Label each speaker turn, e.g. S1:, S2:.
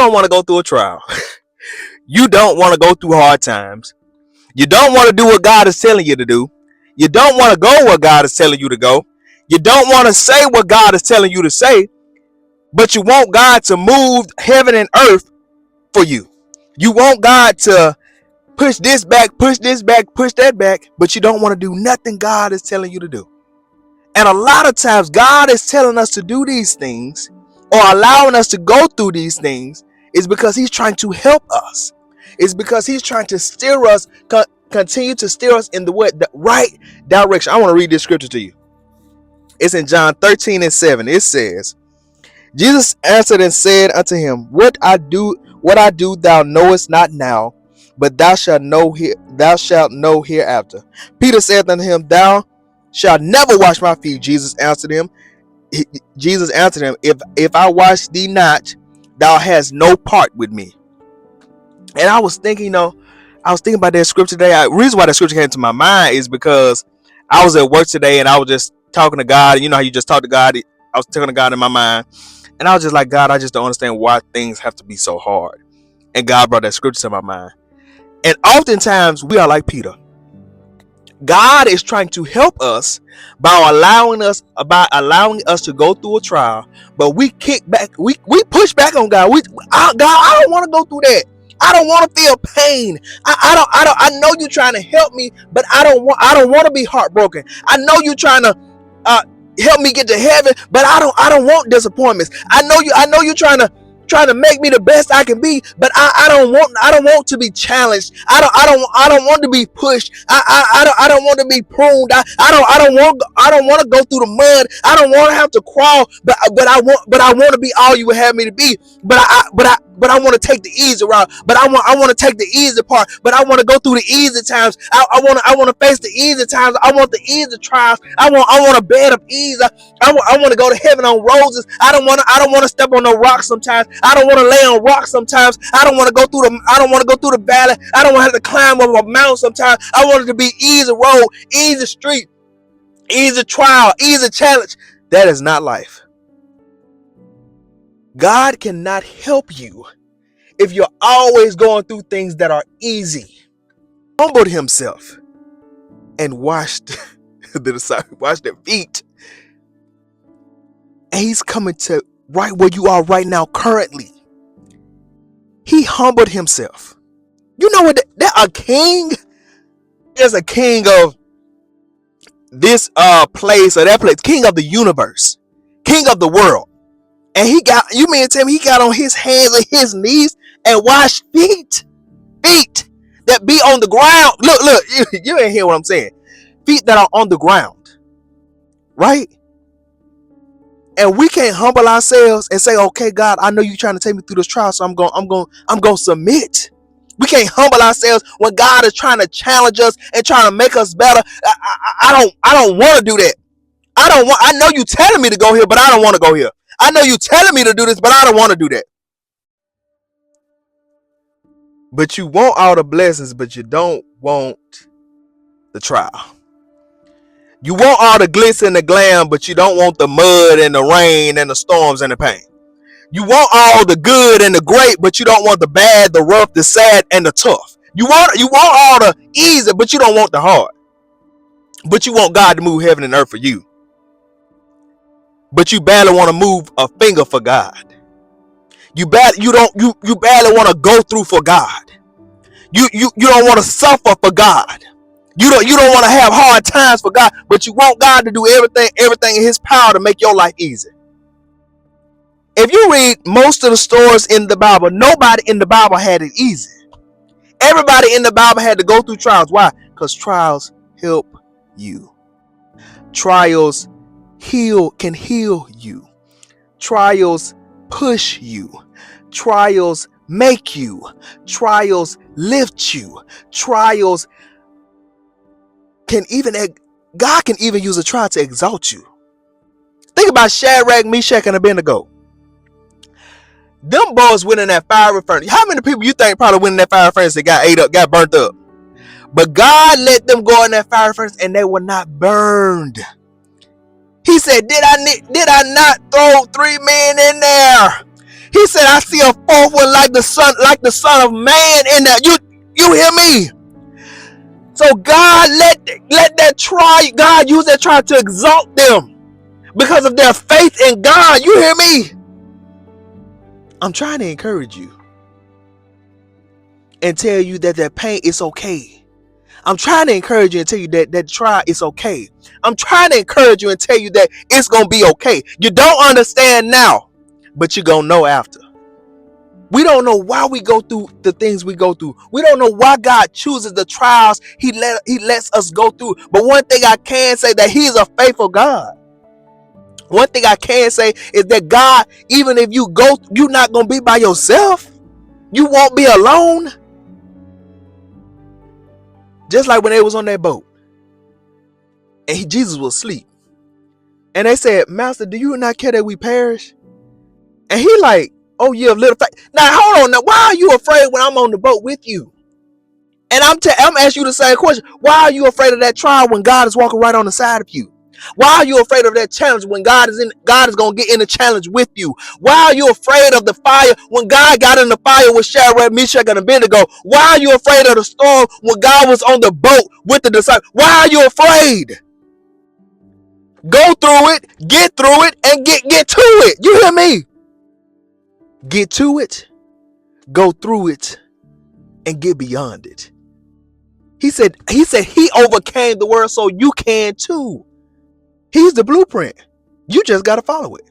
S1: don't want to go through a trial. You don't want to go through hard times. You don't want to do what God is telling you to do. You don't want to go where God is telling you to go. You don't want to say what God is telling you to say, but you want God to move heaven and earth for you. You want God to push this back, push that back, but you don't want to do nothing God is telling you to do. And a lot of times God is telling us to do these things or allowing us to go through these things is because he's trying to help us. It's because he's trying to steer us, continue to steer us in the right direction. I want to read this scripture to you. It's in John 13:7. It says, Jesus answered and said unto him, What I do thou knowest not now, but thou shalt know hereafter. Peter said unto him, Thou shalt never wash my feet. Jesus answered him, If I wash thee not, thou hast no part with me. And I was thinking, about that scripture today. The reason why that scripture came to my mind is because I was at work today and I was just talking to God. You know how you just talk to God? I was talking to God in my mind. And I was just like, God, I just don't understand why things have to be so hard. And God brought that scripture to my mind. And oftentimes we are like Peter. God is trying to help us by allowing us to go through a trial, but we kick back, we push back on God. God, I don't want to go through that. I don't want to feel pain. I know you're trying to help me, but I don't want to be heartbroken. I know you're trying to help me get to heaven, but I don't want disappointments. I know you're trying to make me the best I can be, but I don't want to be challenged. I don't want to be pushed. I don't want to be pruned. I don't want to go through the mud. I don't want to have to crawl, but I want to be all you would have me to be. But I want to take the easy route. But I want to take the easy part. But I want to go through the easy times. I want to face the easy times. I want the easy trials. I want a bed of ease. I want to go to heaven on roses. I don't want to step on no rocks sometimes. I don't want to lay on rocks sometimes. I don't want to go through the valley. I don't want to have to climb up a mountain sometimes. I want it to be easy road, easy street, easy trial, easy challenge. That is not life. God cannot help you if you're always going through things that are easy. Humbled himself and washed their feet. And he's coming to right where you are right now currently. He humbled himself. You know what? That a king is a king of this place or that place. King of the universe. King of the world. And he got on his hands and his knees and washed feet that be on the ground. Look, you ain't hear what I'm saying. Feet that are on the ground, right? And we can't humble ourselves and say, "Okay, God, I know you're trying to take me through this trial, so I'm going to submit." We can't humble ourselves when God is trying to challenge us and trying to make us better. I don't want to do that. I know you telling me to go here, but I don't want to go here. I know you telling me to do this, but I don't want to do that. But you want all the blessings, but you don't want the trial. You want all the glitz and the glam, but you don't want the mud and the rain and the storms and the pain. You want all the good and the great, but you don't want the bad, the rough, the sad, and the tough. You want all the easy, but you don't want the hard. But you want God to move heaven and earth for you. But you barely want to move a finger for God. You barely want to go through for God. You don't want to suffer for God. You don't want to have hard times for God, but you want God to do everything in his power to make your life easy. If you read most of the stories in the Bible, nobody in the Bible had it easy. Everybody in the Bible had to go through trials. Why? Because trials help you. Trials can heal you. Trials push you. Trials make you. Trials lift you. Trials God can even use a trial to exalt you. Think about Shadrach, Meshach, and Abednego. Them boys went in that fiery furnace. How many people you think probably went in that fiery furnace that got ate up, got burnt up? But God let them go in that fiery furnace and they were not burned. He said, did I not throw 3 men in there? He said, I see a fourth one like the son of man in that. You hear me? So God let that try, God use that try to exalt them because of their faith in God. You hear me? I'm trying to encourage you and tell you that pain is okay. I'm trying to encourage you and tell you that try is okay. I'm trying to encourage you and tell you that it's going to be okay. You don't understand now, but you're going to know after. We don't know why we go through the things we go through. We don't know why God chooses the trials he lets us go through. But one thing I can say, that he's a faithful God. One thing I can say is that God, even if you go, you're not going to be by yourself. You won't be alone. Just like when they was on that boat and Jesus was asleep. And they said, Master, do you not care that we perish? And he like, oh, you have little faith. Now, hold on. Now, why are you afraid when I'm on the boat with you? And I'm asking you the same question. Why are you afraid of that trial when God is walking right on the side of you? Why are you afraid of that challenge when God is going to get in the challenge with you? Why are you afraid of the fire when God got in the fire with Shadrach, Meshach, and Abednego? Why are you afraid of the storm when God was on the boat with the disciples? Why are you afraid? Go through it, get through it, and get to it. You hear me? Get to it, go through it, and get beyond it. He said he overcame the world so you can too. He's the blueprint. You just got to follow it.